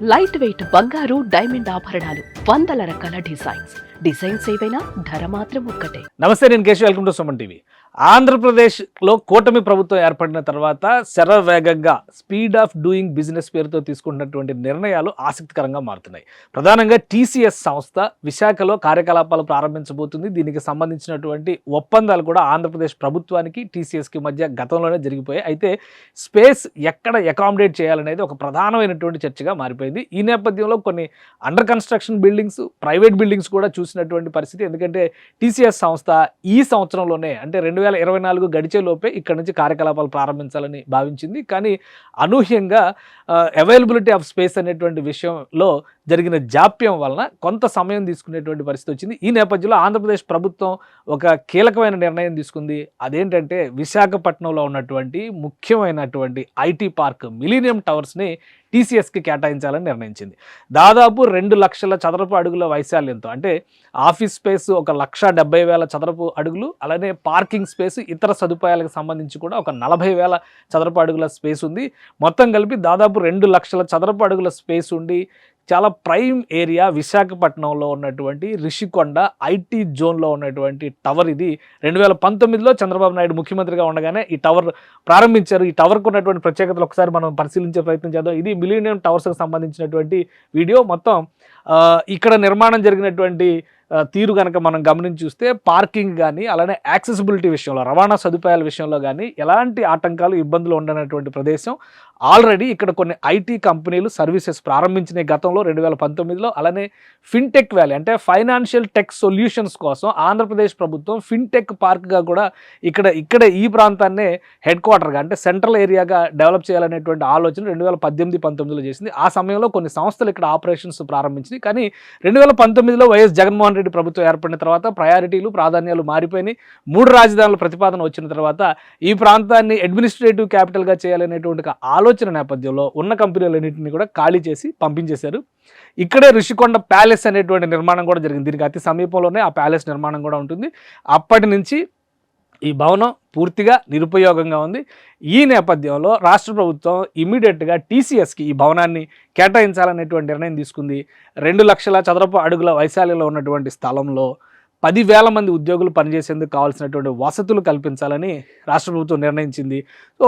Light weight బంగారు diamond ఆభరణాలు, వందల రకాల డిజైన్స్ ఏవైనా ధర మాత్రం ఒక్కటే. నమస్తే, నేను Keshav. Welcome to Suman TV. ఆంధ్రప్రదేశ్లో కూటమి ప్రభుత్వం ఏర్పడిన తర్వాత శరవేగంగా స్పీడ్ ఆఫ్ డూయింగ్ బిజినెస్ పేరుతో తీసుకున్నటువంటి నిర్ణయాలు ఆసక్తికరంగా మారుతున్నాయి. ప్రధానంగా టీసీఎస్ సంస్థ విశాఖలో కార్యకలాపాలు ప్రారంభించబోతుంది. దీనికి సంబంధించినటువంటి ఒప్పందాలు కూడా ఆంధ్రప్రదేశ్ ప్రభుత్వానికి టీసీఎస్కి మధ్య గతంలోనే జరిగిపోయాయి. అయితే స్పేస్ ఎక్కడ అకామిడేట్ చేయాలనేది ఒక ప్రధానమైనటువంటి చర్చగా మారిపోయింది. ఈ నేపథ్యంలో కొన్ని under construction buildings, private buildings కూడా చూసినటువంటి పరిస్థితి. ఎందుకంటే టీసీఎస్ సంస్థ ఈ సంవత్సరంలోనే, అంటే 2024 గడిచే లోపే ఇక్కడ నుంచి కార్యకలాపాలు ప్రారంభించాలని భావించింది. కానీ అనూహ్యంగా అవైలబిలిటీ ఆఫ్ స్పేస్ అనేటువంటి విషయంలో జరిగిన జాప్యం వలన కొంత సమయం తీసుకునేటువంటి పరిస్థితి వచ్చింది. ఈ నేపథ్యంలో ఆంధ్రప్రదేశ్ ప్రభుత్వం ఒక కీలకమైన నిర్ణయం తీసుకుంది. అదేంటంటే విశాఖపట్నంలో ఉన్నటువంటి ముఖ్యమైనటువంటి ఐటీ పార్క్ మిలీనియం టవర్స్ని టీసీఎస్కి కేటాయించాలని నిర్ణయించింది. దాదాపు 2 లక్షల చదరపు అడుగుల వైశాల్యంతో, అంటే ఆఫీస్ స్పేస్ 1,70,000 చదరపు అడుగులు, అలానే పార్కింగ్ స్పేస్, ఇతర సదుపాయాలకు సంబంధించి కూడా 40,000 చదరపు అడుగుల స్పేస్ ఉంది. మొత్తం కలిపి దాదాపు 2 లక్షల చదరపు అడుగుల స్పేస్ ఉండి చాలా ప్రైమ్ ఏరియా విశాఖపట్నంలో ఉన్నటువంటి రిషికొండ ఐటీ జోన్లో ఉన్నటువంటి టవర్ ఇది. 2019లో చంద్రబాబు నాయుడు ముఖ్యమంత్రిగా ఉండగానే ఈ టవర్ ప్రారంభించారు. ఈ టవర్కు ఉన్నటువంటి ప్రత్యేకతలు ఒకసారి మనం పరిశీలించే ప్రయత్నం చేద్దాం. ఇది మిలీనియం టవర్స్కి సంబంధించినటువంటి వీడియో. మొత్తం ఇక్కడ నిర్మాణం జరిగినటువంటి తీరు కనుక మనం గమనించి చూస్తే పార్కింగ్ కానీ, అలానే యాక్సెసిబిలిటీ విషయంలో, రవాణా సదుపాయాల విషయంలో కానీ ఎలాంటి ఆటంకాలు, ఇబ్బందులు ఉండనటువంటి ప్రదేశం. ఆల్రెడీ ఇక్కడ కొన్ని ఐటీ కంపెనీలు సర్వీసెస్ ప్రారంభించిన గతంలో 2019లో. అలానే ఫిన్టెక్ వ్యాలీ, అంటే ఫైనాన్షియల్ టెక్ సొల్యూషన్స్ కోసం ఆంధ్రప్రదేశ్ ప్రభుత్వం ఫిన్టెక్ పార్క్గా కూడా ఇక్కడ ఈ ప్రాంతాన్నే హెడ్ క్వార్టర్గా, అంటే సెంట్రల్ ఏరియాగా డెవలప్ చేయాలనేటువంటి ఆలోచన 2018-19లో చేసింది. ఆ సమయంలో కొన్ని సంస్థలు ఇక్కడ ఆపరేషన్స్ ప్రారంభించింది. కానీ 2019లో వైఎస్ జగన్మోహన్ రెడ్డి ప్రభుత్వం ఏర్పడిన తర్వాత ప్రయారిటీలు, ప్రాధాన్యాలు మారిపోయినాయి. 3 రాజధానుల ప్రతిపాదన వచ్చిన తర్వాత ఈ ప్రాంతాన్ని అడ్మినిస్ట్రేటివ్ క్యాపిటల్గా చేయాలనేటువంటి ఆలోచన నేపథ్యంలో ఉన్న కంపెనీలన్నింటినీ కూడా ఖాళీ చేసి పంపించేశారు. ఇక్కడే రిషికొండ ప్యాలెస్ అనేటువంటి నిర్మాణం కూడా జరిగింది. దీనికి అతి సమీపంలోనే ఆ ప్యాలెస్ నిర్మాణం కూడా ఉంటుంది. అప్పటి నుంచి ఈ భవనం పూర్తిగా నిరుపయోగంగా ఉంది. ఈ నేపథ్యంలో రాష్ట్ర ప్రభుత్వం ఇమీడియట్గా టీసీఎస్కి ఈ భవనాన్ని కేటాయించాలనేటువంటి నిర్ణయం తీసుకుంది. 2 లక్షల చదరపు అడుగుల వైశాల్యంలో ఉన్నటువంటి స్థలంలో 10,000 మంది ఉద్యోగులు పనిచేసేందుకు కావాల్సినటువంటి వసతులు కల్పించాలని రాష్ట్ర ప్రభుత్వం నిర్ణయించింది. సో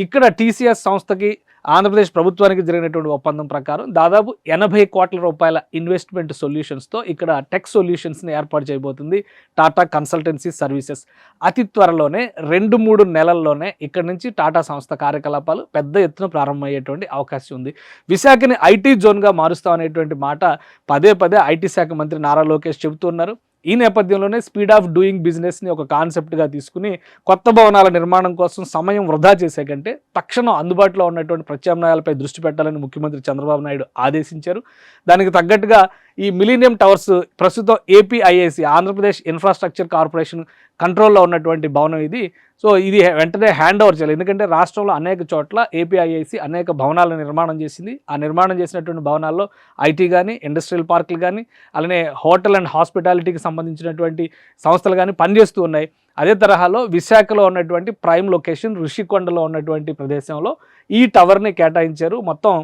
ఇక్కడ టీసీఎస్ సంస్థకి ఆంధ్రప్రదేశ్ ప్రభుత్వానికి జరిగినటువంటి ఒప్పందం ప్రకారం దాదాపు 80 కోట్ల రూపాయల ఇన్వెస్ట్మెంట్ సొల్యూషన్స్తో ఇక్కడ టెక్ సొల్యూషన్స్ని ఏర్పాటు చేయబోతుంది టాటా కన్సల్టెన్సీ సర్వీసెస్. అతి త్వరలోనే 2-3 నెలల్లోనే ఇక్కడ నుంచి టాటా సంస్థ కార్యకలాపాలు పెద్ద ఎత్తున ప్రారంభమయ్యేటువంటి అవకాశం ఉంది. విశాఖని ఐటీ జోన్గా మారుస్తామనేటువంటి మాట పదే ఐటీ శాఖ మంత్రి నారా లోకేష్ చెబుతున్నారు. ఈ నేపథ్యంలోనే స్పీడ్ ఆఫ్ డూయింగ్ బిజినెస్ని ఒక కాన్సెప్ట్గా తీసుకుని కొత్త భవనాల నిర్మాణం కోసం సమయం వృధా చేసే కంటే తక్షణం అందుబాటులో ఉన్నటువంటి ప్రత్యామ్నాయాలపై దృష్టి పెట్టాలని ముఖ్యమంత్రి చంద్రబాబు నాయుడు ఆదేశించారు. దానికి తగ్గట్టుగా ఈ మిలీనియం టవర్స్ ప్రస్తుతం ఏపీఐఐసి, ఆంధ్రప్రదేశ్ ఇన్ఫ్రాస్ట్రక్చర్ కార్పొరేషన్ కంట్రోల్లో ఉన్నటువంటి భవనం ఇది. సో ఇది వెంటనే హ్యాండ్ ఓవర్ చేయాలి. ఎందుకంటే రాష్ట్రంలో అనేక చోట్ల ఏపీఐఐసి అనేక భవనాల నిర్మాణం చేసింది. ఆ నిర్మాణం చేసినటువంటి భవనాల్లో ఐటీ కానీ, ఇండస్ట్రియల్ పార్కులు కానీ, అలానే హోటల్ అండ్ హాస్పిటాలిటీకి సంబంధించినటువంటి సంస్థలు కానీ పనిచేస్తూ ఉన్నాయి. అదే తరహాలో విశాఖలో ఉన్నటువంటి ప్రైమ్ లొకేషన్ రిషికొండలో ఉన్నటువంటి ప్రదేశంలో ఈ టవర్ని కేటాయించారు. మొత్తం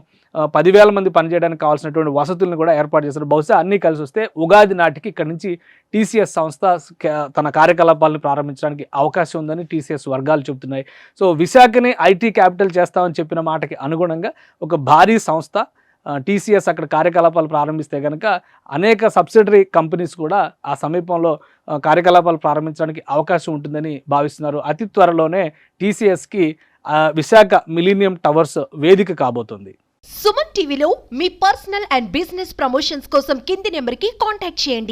10,000 మంది పనిచేయడానికి కావాల్సినటువంటి వసతులను కూడా ఏర్పాటు చేశారు. బహుశా అన్నీ కలిసి వస్తే ఉగాది నాటికి ఇక్కడ నుంచి టీసీఎస్ సంస్థ తన కార్యకలాపాలను ప్రారంభించడానికి అవకాశం ఉందని టీసీఎస్ వర్గాలు చెబుతున్నాయి. సో విశాఖని ఐటీ క్యాపిటల్ చేస్తామని చెప్పిన మాటకి అనుగుణంగా ఒక భారీ సంస్థ టీసీఎస్ అక్కడ కార్యకలాపాలు ప్రారంభిస్తే కనుక అనేక సబ్సిడరీ కంపెనీస్ కూడా ఆ సమీపంలో కార్యకలాపాలు ప్రారంభించడానికి అవకాశం ఉంటుందని భావిస్తున్నారు. అతి త్వరలోనే టీసీఎస్కి విశాఖ మిలీనియం టవర్స్ వేదిక కాబోతుంది. సుమన్ టీవీలో మీ పర్సనల్ అండ్ బిజినెస్ ప్రమోషన్స్ కోసం కింది నెంబర్కి కాంటాక్ట్ చేయండి.